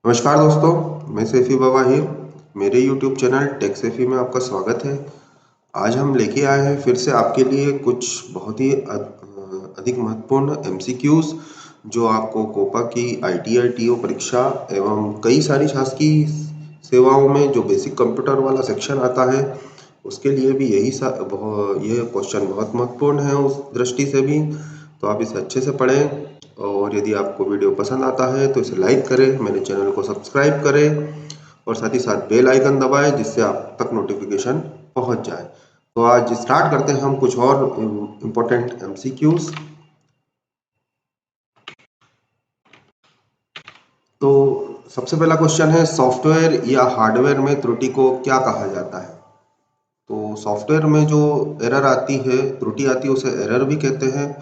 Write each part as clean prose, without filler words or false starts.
नमस्कार दोस्तों, मैं सैफी बवाहिर। मेरे YouTube चैनल टेक सैफी में आपका स्वागत है। आज हम लेके आए हैं फिर से आपके लिए कुछ बहुत ही अधिक महत्वपूर्ण MCQs जो आपको कोपा की ITI TO परीक्षा एवं कई सारी शासकीय सेवाओं में जो बेसिक कंप्यूटर वाला सेक्शन आता है उसके लिए भी ये क्वेश्चन बहुत महत्वपूर्ण है उस दृष्टि से भी। तो आप इसे अच्छे से पढ़ें और यदि आपको वीडियो पसंद आता है तो इसे लाइक करें, मेरे चैनल को सब्सक्राइब करें और साथ ही साथ बेल आइकन दबाएं जिससे आप तक नोटिफिकेशन पहुंच जाए। तो आज स्टार्ट करते हैं हम कुछ और इम्पोर्टेंट MCQs। तो सबसे पहला क्वेश्चन है, सॉफ्टवेयर या हार्डवेयर में त्रुटि को क्या कहा जाता है? तो सॉफ्टवेयर में जो एरर आती है, त्रुटि आती है, उसे एरर भी कहते हैं,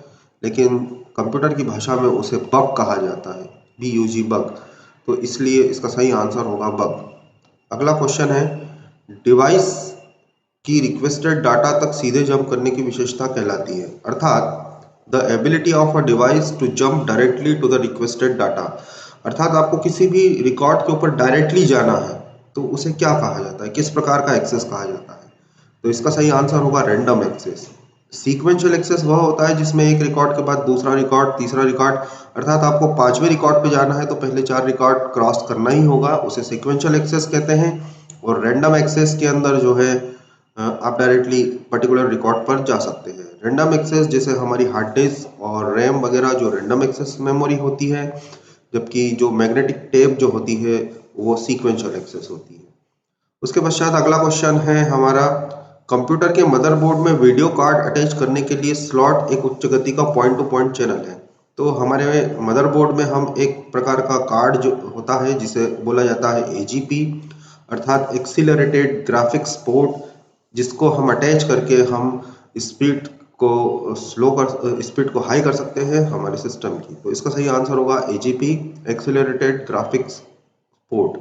लेकिन कंप्यूटर की भाषा में उसे बग कहा जाता है, BUG बग। तो इसलिए इसका सही आंसर होगा बग। अगला क्वेश्चन है, डिवाइस की रिक्वेस्टेड डाटा तक सीधे जंप करने की विशेषता कहलाती है, अर्थात the ability of a device to jump directly to the requested data. अर्थात आपको किसी भी रिकॉर्ड के ऊपर डायरेक्टली जाना है तो उसे क्या कहा जाता है, किस प्रकार का एक्सेस कहा जाता है? तो इसका सही आंसर होगा रैंडम एक्सेस। सीक्वेंशियल एक्सेस वह होता है जिसमें एक रिकॉर्ड के बाद दूसरा रिकॉर्ड, तीसरा रिकॉर्ड, अर्थात आपको पांचवें रिकॉर्ड पे जाना है तो पहले चार रिकॉर्ड क्रॉस करना ही होगा, उसे सीक्वेंशियल एक्सेस कहते हैं। और रैंडम एक्सेस के अंदर जो है आप डायरेक्टली पर्टिकुलर रिकॉर्ड पर जा सकते हैं। रैंडम एक्सेस जैसे हमारी हार्ड डिस्क और रैम वगैरह जो रैंडम एक्सेस मेमोरी होती है, जबकि जो मैग्नेटिक टेप जो होती है वो सीक्वेंशियल एक्सेस होती है। उसके पश्चात अगला क्वेश्चन है हमारा, कंप्यूटर के मदरबोर्ड में वीडियो कार्ड अटैच करने के लिए स्लॉट एक उच्च गति का पॉइंट टू पॉइंट चैनल है। तो हमारे मदरबोर्ड में हम एक प्रकार का कार्ड जो होता है जिसे बोला जाता है AGP, अर्थात एक्सीलरेटेड ग्राफिक्स पोर्ट, जिसको हम अटैच करके हम स्पीड को स्पीड को हाई कर सकते हैं हमारे सिस्टम की। तो इसका सही आंसर होगा AGP, एक्सीलरेटेड ग्राफिक्स पोर्ट।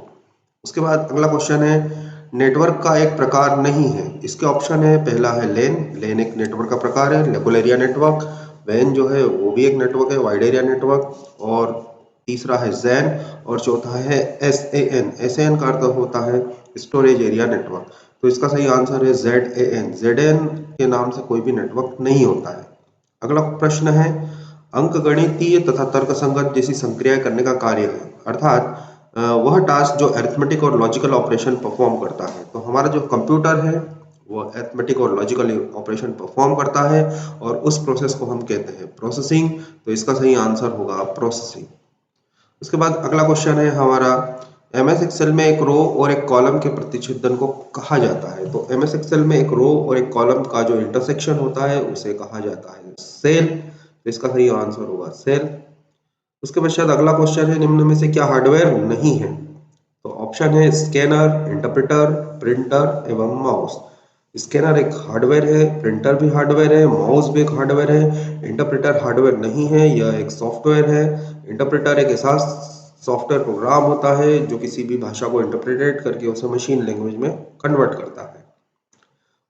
उसके बाद अगला क्वेश्चन है, नेटवर्क का एक प्रकार नहीं है। इसके ऑप्शन है, पहला है लेन, लेन एक नेटवर्क का प्रकार है, लेकुल एरिया नेटवर्क, वैन जो है वो भी एक नेटवर्क है, वाइड एरिया नेटवर्क, और तीसरा है जैन, और चौथा है SAN। SAN का अर्थ होता है स्टोरेज एरिया नेटवर्क। तो इसका सही आंसर है ZAN। ZAN के नाम से कोई भी नेटवर्क नहीं होता है। अगला प्रश्न है, अंकगणितीय तथा तर्कसंगत जैसी संक्रियाएं करने का कार्य है, अर्थात वह टास्क जो अरिथमेटिक और लॉजिकल ऑपरेशन परफॉर्म करता है। तो हमारा जो कंप्यूटर है वो अरिथमेटिक और लॉजिकल ऑपरेशन परफॉर्म करता है और उस प्रोसेस को हम कहते हैं प्रोसेसिंग। तो इसका सही आंसर होगा प्रोसेसिंग। उसके बाद अगला क्वेश्चन है हमारा, MS एक्सेल में एक रो और एक कॉलम के प्रतिच्छेदन को कहा जाता है। तो MS एक्सेल में एक रो और एक कॉलम का जो इंटरसेक्शन होता है उसे कहा जाता है सेल। तो इसका सही आंसर होगा सेल। उसके पश्चात अगला क्वेश्चन है, निम्न में से क्या हार्डवेयर नहीं है? तो ऑप्शन है स्कैनर, इंटरप्रेटर, प्रिंटर एवं माउस। स्कैनर एक हार्डवेयर है, प्रिंटर भी हार्डवेयर है, माउस भी एक हार्डवेयर है। इंटरप्रेटर हार्डवेयर नहीं है, यह एक सॉफ्टवेयर है। इंटरप्रेटर एक ऐसा सॉफ्टवेयर प्रोग्राम होता है जो किसी भी भाषा को इंटरप्रेट करके उसे मशीन लैंग्वेज में कन्वर्ट करता है।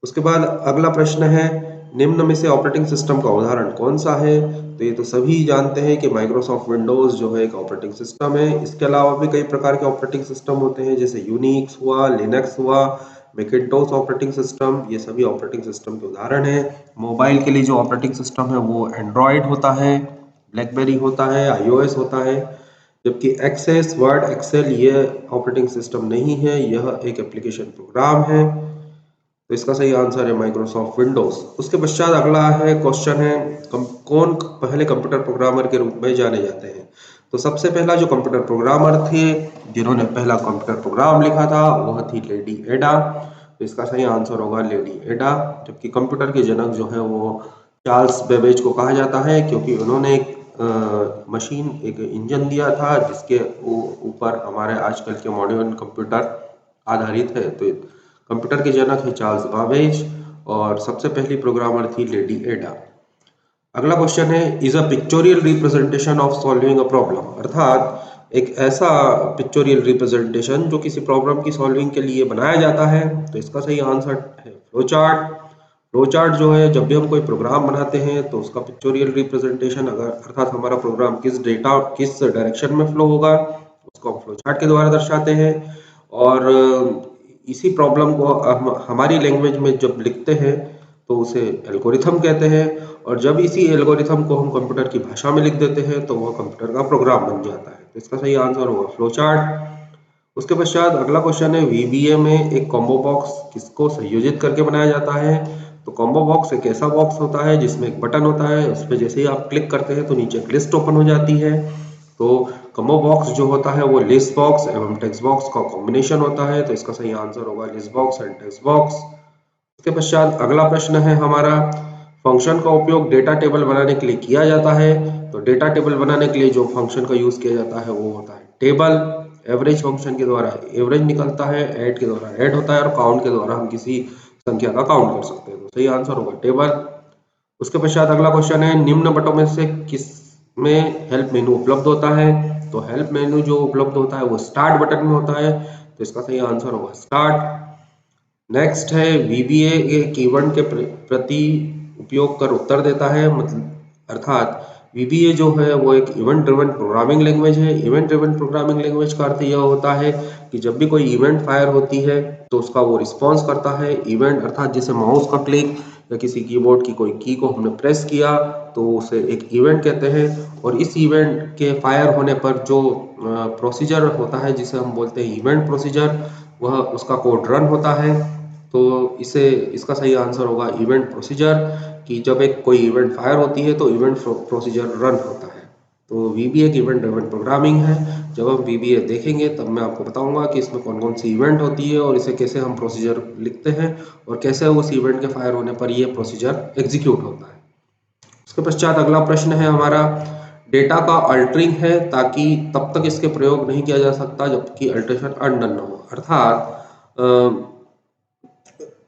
उसके बाद अगला प्रश्न है, निम्न में से ऑपरेटिंग सिस्टम का उदाहरण कौन सा है? तो ये तो सभी जानते हैं कि माइक्रोसॉफ्ट विंडोज जो है एक ऑपरेटिंग सिस्टम है। इसके अलावा भी कई प्रकार के ऑपरेटिंग सिस्टम होते हैं, जैसे यूनिक्स हुआ, लिनक्स हुआ, मैकिन्टोश ऑपरेटिंग सिस्टम, ये सभी ऑपरेटिंग सिस्टम के उदाहरण है। मोबाइल के लिए जो ऑपरेटिंग सिस्टम है वो एंड्रॉयड होता है, ब्लैकबेरी होता है, iOS होता है। जबकि एक्सेस, वर्ड, एक्सेल ये ऑपरेटिंग सिस्टम नहीं है, यह एक एप्लीकेशन प्रोग्राम है। तो इसका सही आंसर है माइक्रोसॉफ्ट विंडोज। उसके पश्चात अगला है क्वेश्चन है, कौन पहले कंप्यूटर प्रोग्रामर के रूप में जाने जाते हैं? तो सबसे पहला जो कंप्यूटर प्रोग्रामर थे जिन्होंने पहला कंप्यूटर प्रोग्राम लिखा था वह थी लेडी एडा। तो इसका सही आंसर होगा लेडी एडा। जबकि कंप्यूटर के जनक जो है वो चार्ल्स बेबेज को कहा जाता है, क्योंकि उन्होंने एक मशीन, एक इंजन दिया था जिसके ऊपर हमारे आजकल के मॉडर्न कंप्यूटर आधारित है। तो कंप्यूटर के जनक है चार्ल्स बाबेज और सबसे पहली प्रोग्रामर थी लेडी एडा। अगला क्वेश्चन है, is a pictorial representation of solving a problem, अर्थात एक ऐसा पिक्चोरियल रिप्रेजेंटेशन जो किसी प्रॉब्लम की सॉल्विंग के लिए बनाया जाता है। तो इसका सही आंसर है फ्लो चार्ट। फ्लो चार्ट जो है, जब भी हम कोई प्रोग्राम बनाते हैं तो उसका पिक्चोरियल रिप्रेजेंटेशन, अगर अर्थात हमारा प्रोग्राम किस डायरेक्शन में फ्लो होगा उसको हम फ्लो चार्ट के द्वारा दर्शाते हैं। और इसी प्रॉब्लम को हम हमारी लैंग्वेज में जब लिखते हैं तो उसे एल्गोरिथम कहते हैं, और जब इसी एल्गोरिथम को हम कंप्यूटर की भाषा में लिख देते हैं तो वह कंप्यूटर का प्रोग्राम बन जाता है। तो इसका सही आंसर होगा फ्लो चार्ट। उसके पश्चात अगला क्वेश्चन है, वीबीए में एक कॉम्बो बॉक्स किसको संयोजित करके बनाया जाता है? तो कॉम्बो बॉक्स एक ऐसा बॉक्स होता है जिसमें एक बटन होता है, उस पर जैसे ही आप क्लिक करते हैं तो नीचे एक लिस्ट ओपन हो जाती है। तो कॉम्बो बॉक्स जो होता है वो लिस्ट बॉक्स एवं टेक्स्ट बॉक्स का कॉम्बिनेशन होता है। तो इसका सही आंसर होगा list box and text box. इसके पश्चात अगला प्रश्न है हमारा, फंक्शन का उपयोग डेटा टेबल बनाने के लिए किया जाता है। तो डेटा टेबल बनाने के लिए जो फंक्शन का यूज किया जाता है वो होता है टेबल। एवरेज फंक्शन के द्वारा एवरेज निकलता है, ऐड के द्वारा ऐड होता है, और काउंट के द्वारा हम किसी संख्या का काउंट कर सकते हैं। तो सही आंसर होगा टेबल। उसके पश्चात अगला क्वेश्चन है, निम्न बटनों में से किस में हेल्प मेनू उपलब्ध होता है? तो हेल्प मेनू जो उपलब्ध होता है वो स्टार्ट बटन में होता है। तो इसका सही आंसर होगा स्टार्ट। नेक्स्ट है, वीबीए एक कीवर्ड के प्रति उपयोग कर उत्तर देता है, मतलब अर्थात वीबीए जो है वो एक इवेंट ड्रिवन प्रोग्रामिंग लैंग्वेज है। इवेंट ड्रिवन प्रोग्रामिंग लैंग्वेज का अर्थ यह होता है कि जब भी कोई इवेंट फायर होती है तो उसका वो रिस्पॉन्स करता है। इवेंट अर्थात जैसे माउस का क्लिक या किसी कीबोर्ड की कोई की को हमने प्रेस किया तो उसे एक इवेंट कहते हैं। और इस इवेंट के फायर होने पर जो प्रोसीजर होता है जिसे हम बोलते हैं इवेंट प्रोसीजर, वह उसका कोड रन होता है। तो इसे इसका सही आंसर होगा इवेंट प्रोसीजर, कि जब एक कोई इवेंट फायर होती है तो इवेंट प्रोसीजर रन होता है। तो वीबीए एक इवेंट ड्रिवन प्रोग्रामिंग है। जब हम वीबीए देखेंगे तब मैं आपको बताऊंगा कि इसमें कौन कौन सी इवेंट होती है और इसे कैसे हम प्रोसीजर लिखते हैं और कैसे उस इवेंट के फायर होने पर ये प्रोसीजर एग्जीक्यूट होता है। उसके पश्चात अगला प्रश्न है हमारा, डेटा का अल्टरिंग है ताकि तब तक इसके प्रयोग नहीं किया जा सकता जबकि अल्टरेशन अनडन न हो। अर्थात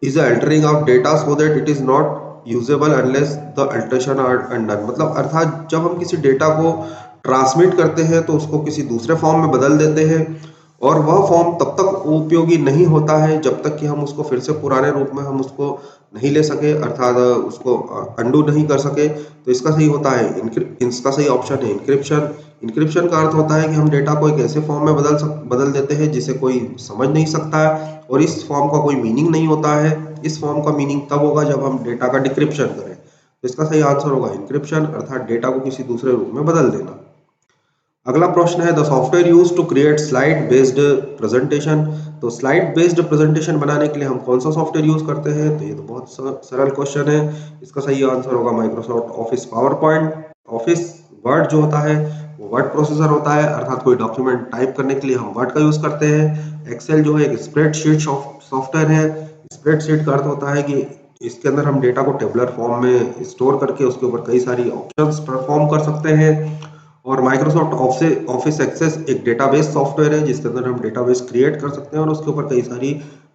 is the altering of data so that it is not usable unless the alteration are undone। मतलब अर्थात जब हम किसी डेटा को ट्रांसमिट करते हैं तो उसको किसी दूसरे फॉर्म में बदल देते हैं, और वह फॉर्म तब तक उपयोगी नहीं होता है जब तक कि हम उसको फिर से पुराने रूप में हम उसको नहीं ले सके, अर्थात उसको अंडू नहीं कर सके। तो इसका सही होता है इसका सही ऑप्शन है इंक्रिप्शन। इंक्रिप्शन का अर्थ होता है कि हम डेटा को एक ऐसे फॉर्म में बदल देते हैं जिसे कोई समझ नहीं सकता है, और इस फॉर्म का कोई मीनिंग नहीं होता है। इस फॉर्म का मीनिंग तब होगा जब हम डेटा का डिक्रिप्शन करें। तो इसका सही आंसर होगा इंक्रिप्शन, अर्थात डेटा को किसी दूसरे रूप में बदल देना। अगला प्रश्न है, the software use to create slide based presentation. तो स्लाइड बेस्ड प्रेजेंटेशन बनाने के लिए हम कौन सा सॉफ्टवेयर यूज करते हैं? तो ये तो बहुत सरल क्वेश्चन है। इसका सही आंसर होगा Microsoft office power point. Office word जो होता है वो वर्ड प्रोसेसर होता है, अर्थात कोई डॉक्यूमेंट टाइप करने के लिए हम वर्ड का यूज करते हैं। एक्सेल जो है एक स्प्रेडशीट सॉफ्टवेयर है। स्प्रेडशीट का अर्थ होता है कि इसके अंदर हम डेटा को टेबुलर फॉर्म में स्टोर करके उसके ऊपर कई सारी ऑप्शंस परफॉर्म कर सकते हैं। और माइक्रोसॉफ्ट ऑफिस एक्सेस एक डेटाबेस सॉफ्टवेयर है जिसके अंदर हम डेटाबेस क्रिएट कर सकते हैं और उसके ऊपर कई सारी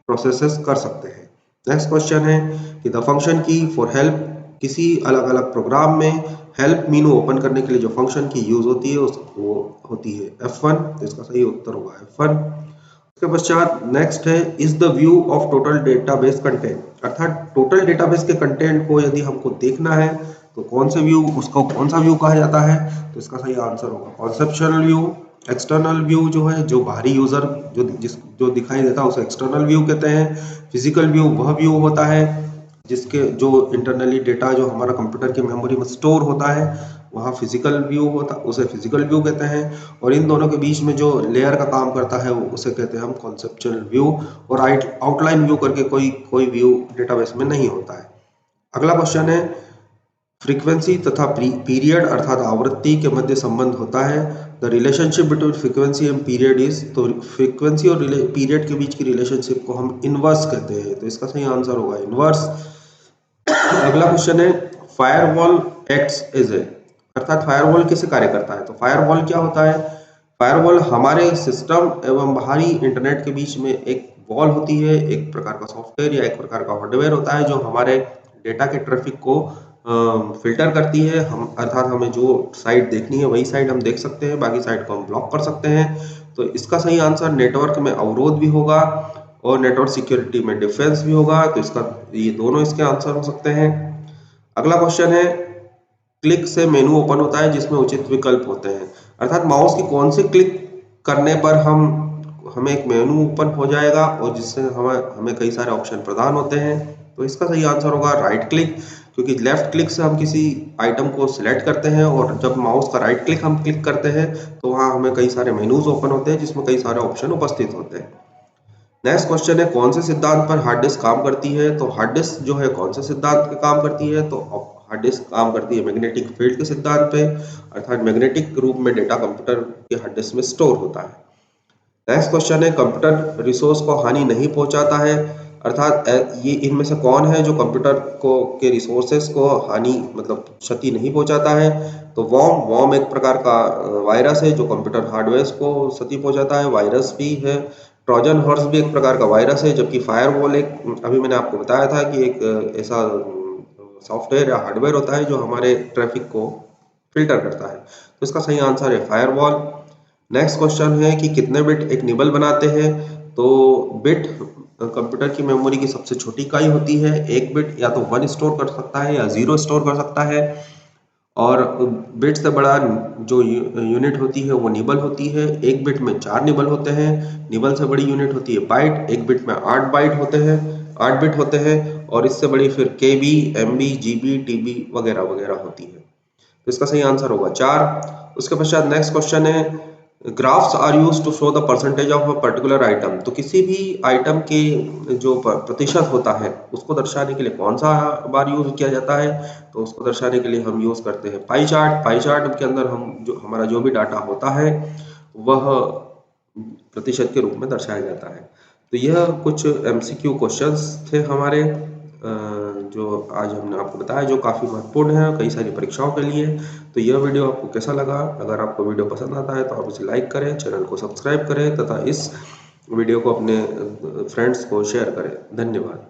प्रोसेसेस कर सकते हैं। नेक्स्ट क्वेश्चन है कि द फंक्शन की फॉर हेल्प, किसी अलग अलग प्रोग्राम में हेल्प मेनू ओपन करने के लिए जो फंक्शन की यूज होती है वो होती है F1। तो इसका सही उत्तर होगा F1। उसके पश्चात नेक्स्ट है, is the view of total database content, अर्थात टोटल डेटाबेस के कंटेंट को यदि हमको देखना है तो कौन से व्यू, उसको कौन सा व्यू कहा जाता है? तो इसका सही आंसर होगा कॉन्सेप्चुअल व्यू। एक्सटर्नल व्यू जो है, जो बाहरी यूजर जो दिखाई देता है उसे एक्सटर्नल व्यू कहते हैं। फिजिकल व्यू वह व्यू होता है जिसके जो इंटरनली डेटा जो हमारा कंप्यूटर की मेमोरी में स्टोर होता है वहाँ फिजिकल व्यू होता, उसे फिजिकल व्यू कहते हैं। और इन दोनों के बीच में जो लेयर का काम करता है उसे कहते हैं हम कॉन्सेप्चुअल व्यू। और आउटलाइन व्यू करके कोई व्यू डेटाबेस में नहीं होता है। अगला क्वेश्चन है, फ्रीक्वेंसी तथा पीरियड अर्थात आवृत्ति के मध्य संबंध होता है। The relationship between frequency and period is, तो फ्रीक्वेंसी और पीरियड के बीच की रिलेशनशिप को हम इनवर्स कहते हैं। तो इसका सही आंसर होगा इनवर्स। अगला क्वेश्चन है, फायरवॉल एक्ट्स एज ए, अर्थात फायरवॉल कैसे कार्य करता है? तो फायरवॉल क्या होता है? फायरवॉल हमारे सिस्टम एवं बाहरी इंटरनेट के बीच में एक वॉल होती है, एक प्रकार का सॉफ्टवेयर या एक प्रकार का हार्डवेयर होता है जो हमारे डेटा के ट्रैफिक को फिल्टर करती है। हम अर्थात हमें जो साइट देखनी है वही साइट हम देख सकते हैं, बाकी साइट को हम ब्लॉक कर सकते हैं। तो इसका सही आंसर नेटवर्क में अवरोध भी होगा और नेटवर्क सिक्योरिटी में डिफेंस भी होगा। तो इसका ये दोनों इसके आंसर हो सकते हैं। अगला क्वेश्चन है, क्लिक से मेनू ओपन होता है जिसमें उचित विकल्प होते हैं, अर्थात माउस की कौन सी क्लिक करने पर हमें एक मेनू ओपन हो जाएगा और जिससे हमें कई सारे ऑप्शन प्रदान होते हैं। तो इसका सही आंसर होगा राइट क्लिक, क्योंकि लेफ्ट क्लिक से हम किसी आइटम को सिलेक्ट करते हैं और जब माउस का राइट क्लिक हम क्लिक करते हैं तो वहाँ हमें कई सारे मेनूज ओपन होते हैं जिसमें कई सारे ऑप्शन उपस्थित होते हैं। नेक्स्ट क्वेश्चन है कौन से सिद्धांत पर हार्ड डिस्क काम करती है? तो हार्ड डिस्क जो है कौन से सिद्धांत पे काम करती है? तो हार्ड डिस्क काम करती है मैग्नेटिक फील्ड के सिद्धांत पे, अर्थात मैग्नेटिक रूप में डेटा कंप्यूटर के हार्ड डिस्क में स्टोर होता है। नेक्स्ट क्वेश्चन है कंप्यूटर रिसोर्स को हानि नहीं पहुंचाता है, अर्थात ये इनमें से कौन है जो कंप्यूटर को के रिसोर्सेस को हानि मतलब क्षति नहीं पहुंचाता है? तो वॉर्म एक प्रकार का वायरस है जो कंप्यूटर हार्डवेयर को क्षति पहुंचाता है, वायरस भी है। ट्रोजन हॉर्स भी एक प्रकार का वायरस है, जबकि फायरवॉल एक अभी मैंने आपको बताया था कि एक ऐसा सॉफ्टवेयर या हार्डवेयर होता है जो हमारे ट्रैफिक को फिल्टर करता है। तो इसका सही आंसर है फायरवॉल। नेक्स्ट क्वेश्चन है कि कितने बिट एक निबल बनाते हैं? तो बिट कंप्यूटर की मेमोरी की सबसे छोटी इकाई होती है। एक बिट या तो 1 स्टोर कर सकता है या 0 स्टोर कर सकता है, और बिट से बड़ा जो यूनिट होती है वो निबल होती है। एक बिट में 4 निबल होते हैं। निबल से बड़ी यूनिट होती है बाइट, एक बिट में 8 बाइट होते हैं, 8 बिट होते हैं, और इससे बड़ी फिर केबी, एमबी, जीबी, टीबी वगैरह वगैरह होती है। तो इसका सही आंसर होगा 4। उसके पश्चात नेक्स्ट क्वेश्चन है graphs are use to show the percentage of a particular item. तो किसी भी आइटम के जो प्रतिशत होता है उसको दर्शाने के लिए कौन सा बार यूज किया जाता है? तो उसको दर्शाने के लिए हम यूज करते हैं पाई चार्ट। पाई चार्ट के अंदर हमारा जो भी डाटा होता है वह प्रतिशत के रूप में दर्शाया जाता है। तो यह कुछ एमसीक्यू क्वेश्चंस थे हमारे जो आज हमने आपको बताया, जो काफ़ी महत्वपूर्ण है कई सारी परीक्षाओं के लिए। तो यह वीडियो आपको कैसा लगा? अगर आपको वीडियो पसंद आता है तो आप इसे लाइक करें, चैनल को सब्सक्राइब करें तथा इस वीडियो को अपने फ्रेंड्स को शेयर करें। धन्यवाद।